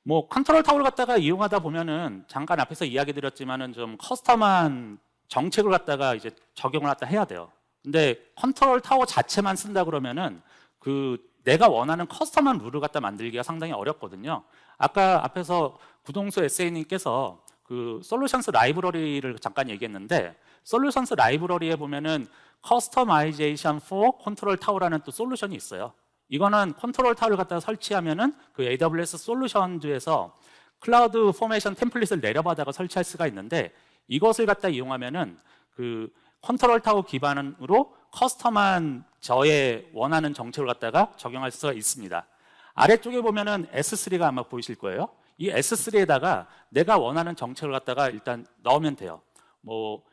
뭐 컨트롤 타워를 갖다가 이용하다 보면은 잠깐 앞에서 이야기 드렸지만은 좀 커스텀한 정책을 갖다가 이제 적용을 갖다 해야 돼요. 근데 컨트롤 타워 자체만 쓴다 그러면은 그 내가 원하는 커스텀한 룰을 갖다 만들기가 상당히 어렵거든요. 아까 앞에서 구동수 에세이님께서 그 솔루션스 라이브러리를 잠깐 얘기했는데 솔루션스 라이브러리에 보면은 커스터마이제이션 for 컨트롤 타워라는 또 솔루션이 있어요. 이거는 컨트롤 타워를 갖다가 설치하면은 그 AWS 솔루션즈에서 클라우드 포메이션 템플릿을 내려받아가 설치할 수가 있는데 이것을 갖다 이용하면은 그 컨트롤 타워 기반으로 커스텀한 저의 원하는 정책을 갖다가 적용할 수가 있습니다. 아래쪽에 보면은 S3가 아마 보이실 거예요. 이 S3에다가 내가 원하는 정책을 갖다가 일단 넣으면 돼요. 뭐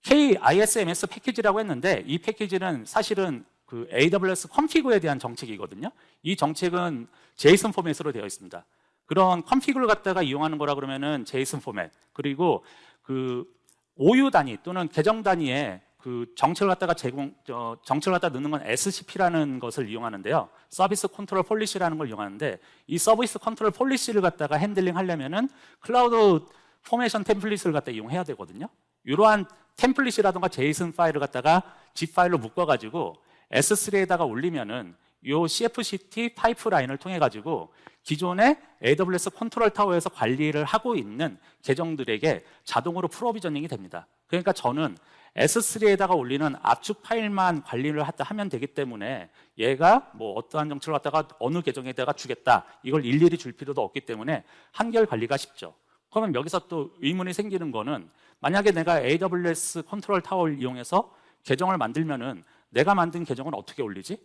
KISMS 패키지라고 했는데 이 패키지는 사실은 그 AWS 컴피그에 대한 정책이거든요. 이 정책은 JSON 포맷으로 되어 있습니다. 그런 컨피그를 갖다가 이용하는 거라 그러면은 제이슨 포맷, 그리고 그 OU 단위 또는 계정 단위의 그 정체를 갖다가 정체를 갖다 넣는 건 SCP라는 것을 이용하는데요. 서비스 컨트롤 폴리시라는 걸 이용하는데, 이 서비스 컨트롤 폴리시를 갖다가 핸들링 하려면은 클라우드 포메이션 템플릿을 갖다 이용해야 되거든요. 이러한 템플릿이라든가 제이슨 파일을 갖다가 zip 파일로 묶어가지고 S3에다가 올리면은 요 CFCT 파이프라인을 통해 가지고 기존의 AWS 컨트롤 타워에서 관리를 하고 있는 계정들에게 자동으로 프로비저닝이 됩니다. 그러니까 저는 S3에다가 올리는 압축 파일만 관리를 하면 되기 때문에 얘가 뭐 어떠한 정체를 갖다가 어느 계정에다가 주겠다, 이걸 일일이 줄 필요도 없기 때문에 한결 관리가 쉽죠. 그러면 여기서 또 의문이 생기는 거는, 만약에 내가 AWS 컨트롤 타워를 이용해서 계정을 만들면은 내가 만든 계정은 어떻게 올리지?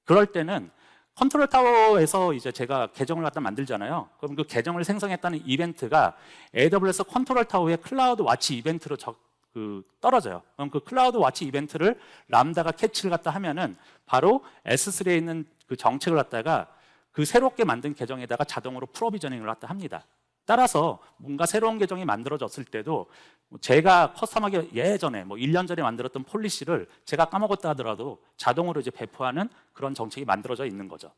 그럴 때는 컨트롤 타워에서 이제 제가 계정을 갖다 만들잖아요. 그럼 그 계정을 생성했다는 이벤트가 AWS 컨트롤 타워의 클라우드 와치 이벤트로 떨어져요. 그럼 그 클라우드 와치 이벤트를 람다가 캐치를 갖다 하면은 바로 S3에 있는 그 정책을 갖다가 그 새롭게 만든 계정에다가 자동으로 프로비저닝을 갖다 합니다. 따라서 뭔가 새로운 계정이 만들어졌을 때도 제가 커스텀하게 예전에 뭐 1년 전에 만들었던 폴리시를 제가 까먹었다 하더라도 자동으로 이제 배포하는 그런 정책이 만들어져 있는 거죠.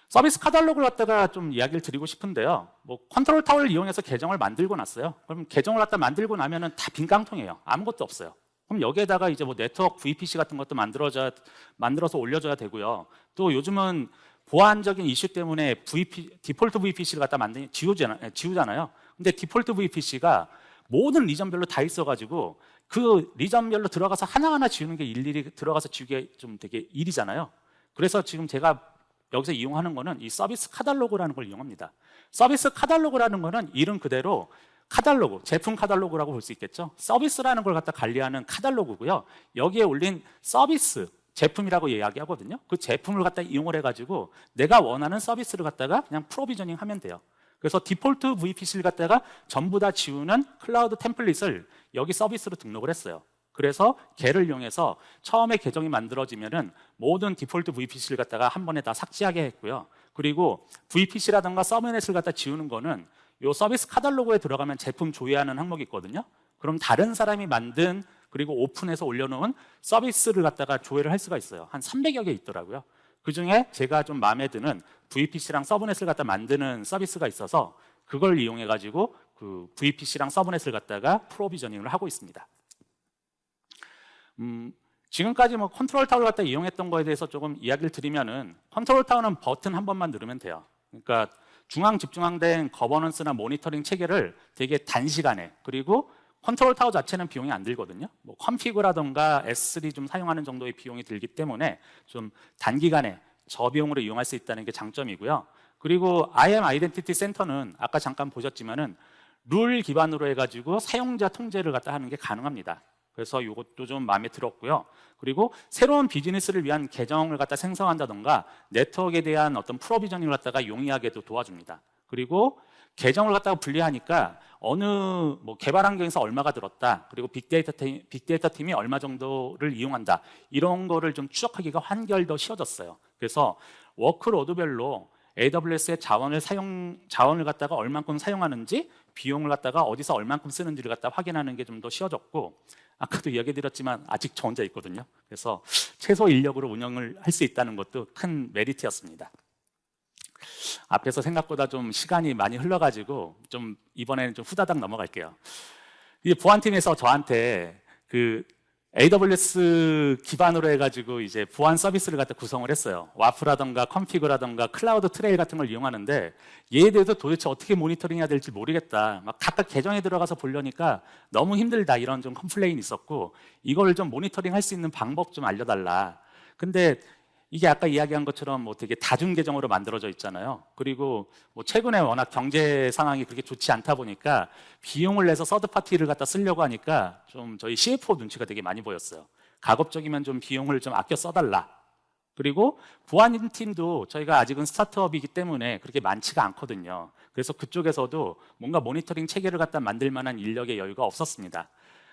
서비스 카탈로그를 갖다가 좀 이야기를 드리고 싶은데요. 뭐 컨트롤 타워를 이용해서 계정을 만들고 났어요. 그럼 계정을 갖다 만들고 나면은 다 빈 깡통이에요. 아무것도 없어요. 그럼 여기에다가 이제 뭐 네트워크 VPC 같은 것도 만들어서 올려줘야 되고요. 또 요즘은 보안적인 이슈 때문에 디폴트 VPC를 갖다 지우잖아요. 근데 디폴트 VPC가 모든 리전별로 다 있어가지고 그 리전별로 들어가서 하나하나 지우는 게 일일이 들어가서 지우기 좀 되게 일이잖아요. 그래서 지금 제가 여기서 이용하는 거는 이 서비스 카탈로그라는 걸 이용합니다. 서비스 카탈로그라는 거는 이름 그대로 카탈로그, 제품 카탈로그라고 볼 수 있겠죠. 서비스라는 걸 갖다 관리하는 카탈로그고요. 여기에 올린 서비스, 제품이라고 이야기하거든요. 그 제품을 갖다 이용을 해가지고 내가 원하는 서비스를 갖다가 그냥 프로비저닝 하면 돼요. 그래서 디폴트 VPC를 갖다가 전부 다 지우는 클라우드 템플릿을 여기 서비스로 등록을 했어요. 그래서 걔를 이용해서 처음에 계정이 만들어지면은 모든 디폴트 VPC를 갖다가 한 번에 다 삭제하게 했고요. 그리고 VPC라든가 서브넷을 갖다 지우는 거는 요 서비스 카탈로그에 들어가면 제품 조회하는 항목이 있거든요. 그럼 다른 사람이 만든 그리고 오픈해서 올려놓은 서비스를 갖다가 조회를 할 수가 있어요. 한 300여 개 있더라고요. 그 중에 제가 좀 마음에 드는 VPC랑 서브넷을 갖다 만드는 서비스가 있어서 그걸 이용해가지고 그 VPC랑 서브넷을 갖다가 프로비저닝을 하고 있습니다. 지금까지 뭐 컨트롤 타워를 갖다 이용했던 거에 대해서 조금 이야기를 드리면은, 컨트롤 타워는 버튼 한 번만 누르면 돼요. 그러니까 중앙 집중화된 거버넌스나 모니터링 체계를 되게 단시간에, 그리고 컨트롤 타워 자체는 비용이 안 들거든요. 뭐 컨피그라던가 S3 좀 사용하는 정도의 비용이 들기 때문에 좀 단기간에 저비용으로 이용할 수 있다는 게 장점이고요. 그리고 IAM 아이덴티티 센터는 아까 잠깐 보셨지만은 룰 기반으로 해가지고 사용자 통제를 갖다 하는 게 가능합니다. 그래서 이것도 좀 마음에 들었고요. 그리고 새로운 비즈니스를 위한 계정을 갖다 생성한다던가 네트워크에 대한 어떤 프로비저닝을 갖다가 용이하게도 도와줍니다. 그리고 계정을 갖다가 분리하니까 어느 뭐 개발 환경에서 얼마가 들었다, 그리고 빅데이터 팀이 얼마 정도를 이용한다, 이런 거를 좀 추적하기가 한결 더 쉬워졌어요. 그래서 워크로드별로 AWS의 자원을 갖다가 얼만큼 사용하는지, 비용을 갖다가 어디서 얼만큼 쓰는지를 갖다 확인하는 게 좀 더 쉬워졌고, 아까도 이야기 드렸지만 아직 저 혼자 있거든요. 그래서 최소 인력으로 운영을 할 수 있다는 것도 큰 메리트였습니다. 앞에서 생각보다 좀 시간이 많이 흘러가지고 좀 이번에는 좀 후다닥 넘어갈게요. 이 보안팀에서 저한테 그 AWS 기반으로 해가지고 이제 보안 서비스를 갖다 구성을 했어요. 와프라던가 컨피그라던가 클라우드 트레일 같은 걸 이용하는데, 얘에 대해서 도대체 어떻게 모니터링 해야 될지 모르겠다, 막 각각 계정에 들어가서 보려니까 너무 힘들다, 이런 좀 컴플레인이 있었고, 이걸 좀 모니터링 할 수 있는 방법 좀 알려달라. 근데 이게 아까 이야기한 것처럼 뭐 되게 다중 계정으로 만들어져 있잖아요. 그리고 뭐 최근에 워낙 경제 상황이 그렇게 좋지 않다 보니까 비용을 내서 서드 파티를 갖다 쓰려고 하니까 좀 저희 CFO 눈치가 되게 많이 보였어요. 가급적이면 좀 비용을 좀 아껴 써달라. 그리고 보안팀도 저희가 아직은 스타트업이기 때문에 그렇게 많지가 않거든요. 그래서 그쪽에서도 뭔가 모니터링 체계를 갖다 만들 만한 인력의 여유가 없었습니다.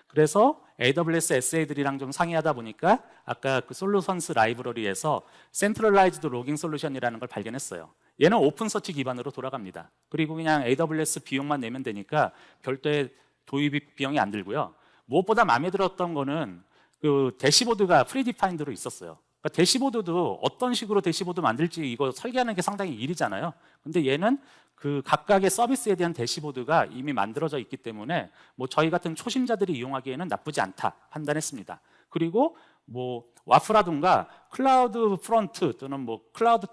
그래서 AWS SA들이랑 좀 상의하다 보니까 아까 그 솔루션스 라이브러리에서 센트럴라이즈드 로깅 솔루션이라는 걸 발견했어요. 얘는 오픈 서치 기반으로 돌아갑니다. 그리고 그냥 AWS 비용만 내면 되니까 별도의 도입 비용이 안 들고요. 무엇보다 마음에 들었던 거는 그 대시보드가 프리디파인드로 있었어요. 그러니까 대시보드도 어떤 식으로 대시보드 만들지 이거 설계하는 게 상당히 일이잖아요. 근데 얘는 그 각각의 서비스에 대한 대시보드가 이미 만들어져 있기 때문에 뭐 저희 같은 초심자들이 이용하기에는 나쁘지 않다 판단했습니다. 그리고 뭐 와프라든가 클라우드 프론트 또는 뭐 클라우드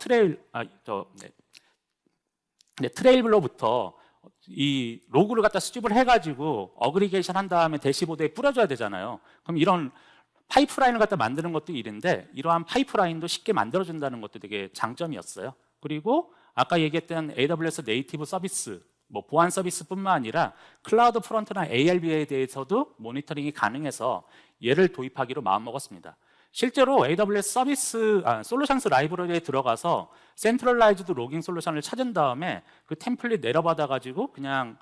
트레일블로부터 이 로그를 갖다 수집을 해가지고 어그리게이션 한 다음에 대시보드에 뿌려줘야 되잖아요. 그럼 이런 파이프라인을 갖다 만드는 것도 일인데 이러한 파이프라인도 쉽게 만들어준다는 것도 되게 장점이었어요. 그리고 아까 얘기했던 AWS 네이티브 서비스, 뭐 보안 서비스뿐만 아니라 클라우드 프론트나 ALB에 대해서도 모니터링이 가능해서 얘를 도입하기로 마음먹었습니다. 실제로 AWS 솔루션스 라이브러리에 들어가서 센트럴라이즈드 로깅 솔루션을 찾은 다음에 그 템플릿 내려받아 가지고 그냥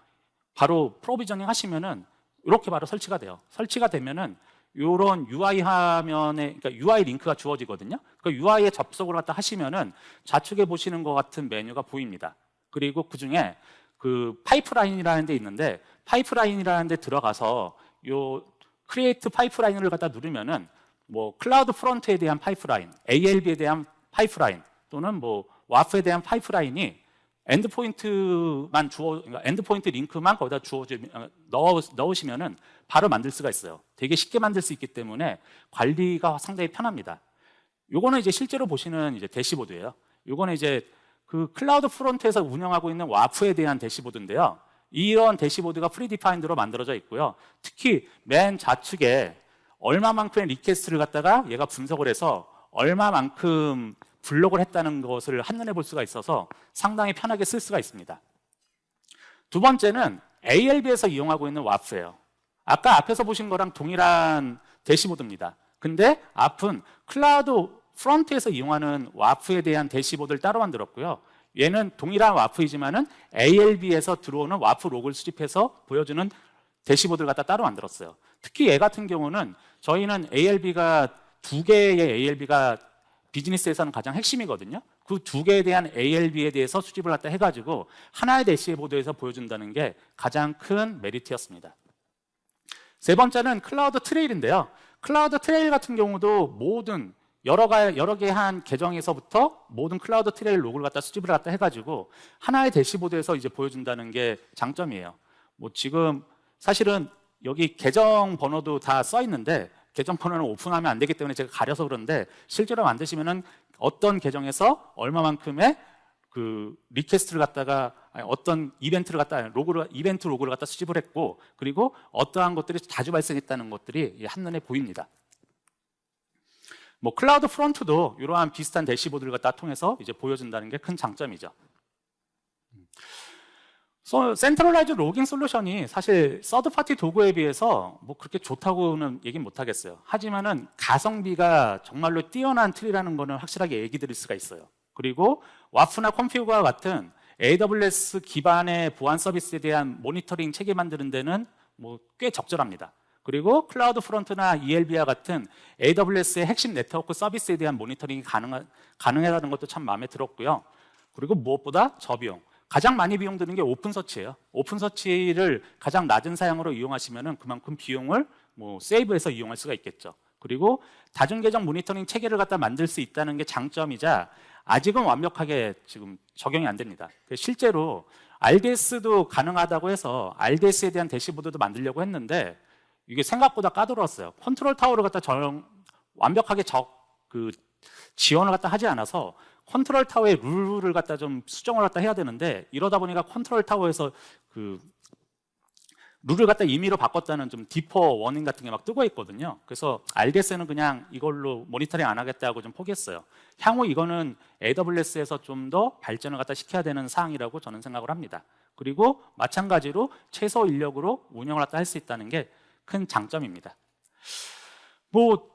바로 프로비저닝 하시면은 이렇게 바로 설치가 돼요. 설치가 되면은 이런 UI 화면에, 그러니까 UI 링크가 주어지거든요. 그 UI에 접속을 갖다 하시면은 좌측에 보시는 것 같은 메뉴가 보입니다. 그리고 그 중에 그 파이프라인이라는 데 있는데 파이프라인이라는 데 들어가서 요 크리에이트 파이프라인을 갖다 누르면은 뭐 클라우드 프론트에 대한 파이프라인, ALB에 대한 파이프라인 또는 뭐 와프에 대한 파이프라인이 그러니까 엔드포인트 링크만 거기다 넣으시면은 바로 만들 수가 있어요. 되게 쉽게 만들 수 있기 때문에 관리가 상당히 편합니다. 요거는 이제 실제로 보시는 이제 대시보드예요. 요거는 이제 그 클라우드 프론트에서 운영하고 있는 와프에 대한 대시보드인데요. 이런 대시보드가 프리디파인드로 만들어져 있고요. 특히 맨 좌측에 얼마만큼의 리퀘스트를 갖다가 얘가 분석을 해서 얼마만큼 블록을 했다는 것을 한눈에 볼 수가 있어서 상당히 편하게 쓸 수가 있습니다. 두 번째는 ALB에서 이용하고 있는 와프예요. 아까 앞에서 보신 거랑 동일한 대시보드입니다. 근데 앞은 클라우드 프론트에서 이용하는 와프에 대한 대시보드를 따로 만들었고요. 얘는 동일한 와프이지만은 ALB에서 들어오는 와프 로그를 수집해서 보여주는 대시보드를 갖다 따로 만들었어요. 특히 얘 같은 경우는 저희는 ALB가 두 개의 ALB가 비즈니스에서는 가장 핵심이거든요. 그 두 개에 대한 ALB에 대해서 수집을 갖다 해가지고 하나의 대시보드에서 보여준다는 게 가장 큰 메리트였습니다. 세 번째는 클라우드 트레일인데요. 클라우드 트레일 같은 경우도 모든 여러 개의 한 계정에서부터 모든 클라우드 트레일 로그를 갖다 수집을 갖다 해가지고 하나의 대시보드에서 이제 보여준다는 게 장점이에요. 뭐 지금 사실은 여기 계정 번호도 다 써 있는데 계정 번호는 오픈하면 안 되기 때문에 제가 가려서 그런데 실제로 만드시면은 어떤 계정에서 얼마만큼의 그 리퀘스트를 갖다가 어떤 이벤트 로그를 갖다 수집을 했고 그리고 어떠한 것들이 자주 발생했다는 것들이 한눈에 보입니다. 뭐 클라우드 프론트도 이러한 비슷한 대시보드를 갖다 통해서 이제 보여준다는 게 큰 장점이죠. 센트럴라이즈 로깅 솔루션이 사실 서드파티 도구에 비해서 뭐 그렇게 좋다고는 얘기는 못하겠어요. 하지만은 가성비가 정말로 뛰어난 툴이라는 거는 확실하게 얘기 드릴 수가 있어요. 그리고 와프나 컴퓨거와 같은 AWS 기반의 보안 서비스에 대한 모니터링 체계 만드는 데는 뭐 꽤 적절합니다. 그리고 클라우드 프론트나 ELB와 같은 AWS의 핵심 네트워크 서비스에 대한 모니터링이 가능하다는 것도 참 마음에 들었고요. 그리고 무엇보다 저비용. 가장 많이 비용 드는 게 오픈서치예요. 오픈서치를 가장 낮은 사양으로 이용하시면 그만큼 비용을 뭐 세이브해서 이용할 수가 있겠죠. 그리고 다중계정 모니터링 체계를 갖다 만들 수 있다는 게 장점이자 아직은 완벽하게 지금 적용이 안 됩니다. 실제로 RDS도 가능하다고 해서 RDS에 대한 대시보드도 만들려고 했는데 이게 생각보다 까다로웠어요. 컨트롤 타워를 갖다 완벽하게 지원을 갖다 하지 않아서 컨트롤 타워의 룰을 갖다 좀 수정을 갖다 해야 되는데 이러다 보니까 컨트롤 타워에서 그 룰을 갖다 임의로 바꿨다는 좀 디퍼 워닝 같은 게 막 뜨고 있거든요. 그래서 RDS는 그냥 이걸로 모니터링 안 하겠다고 좀 포기했어요. 향후 이거는 AWS에서 좀 더 발전을 갖다 시켜야 되는 사항이라고 저는 생각을 합니다. 그리고 마찬가지로 최소 인력으로 운영을 갖다 할 수 있다는 게 큰 장점입니다. 뭐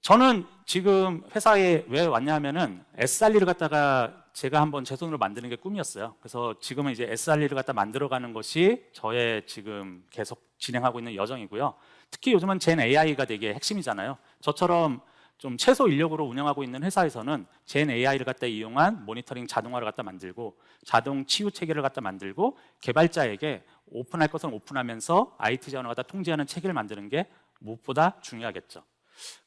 저는 지금 회사에 왜 왔냐면은 SRE를 갖다가 제가 한번 제 손으로 만드는 게 꿈이었어요. 그래서 지금은 이제 SRE를 갖다 만들어가는 것이 저의 지금 계속 진행하고 있는 여정이고요. 특히 요즘은 젠 AI가 되게 핵심이잖아요. 저처럼 좀 최소 인력으로 운영하고 있는 회사에서는 젠 AI를 갖다 이용한 모니터링 자동화를 갖다 만들고 자동 치유 체계를 갖다 만들고 개발자에게 오픈할 것은 오픈하면서 IT 자원을 갖다 통제하는 체계를 만드는 게 무엇보다 중요하겠죠.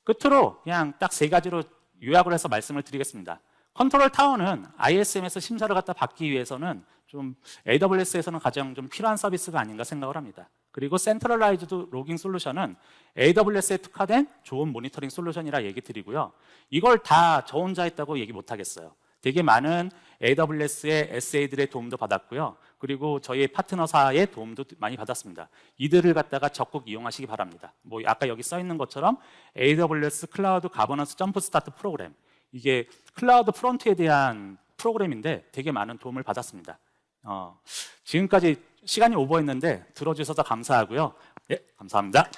끝으로 그냥 딱 세 가지로 요약을 해서 말씀을 드리겠습니다. 컨트롤 타워는 ISM에서 심사를 갖다 받기 위해서는 좀 AWS에서는 가장 좀 필요한 서비스가 아닌가 생각을 합니다. 그리고 센트럴라이즈드 로깅 솔루션은 AWS에 특화된 좋은 모니터링 솔루션이라 얘기 드리고요. 이걸 다 저 혼자 했다고 얘기 못 하겠어요. 되게 많은 AWS의 SA들의 도움도 받았고요. 그리고 저희 파트너사의 도움도 많이 받았습니다. 이들을 갖다가 적극 이용하시기 바랍니다. 뭐 아까 여기 써 있는 것처럼 AWS 클라우드 가버넌스 점프 스타트 프로그램, 이게 클라우드 프론트에 대한 프로그램인데 되게 많은 도움을 받았습니다. 지금까지 시간이 오버했는데 들어주셔서 감사하고요. 네, 감사합니다.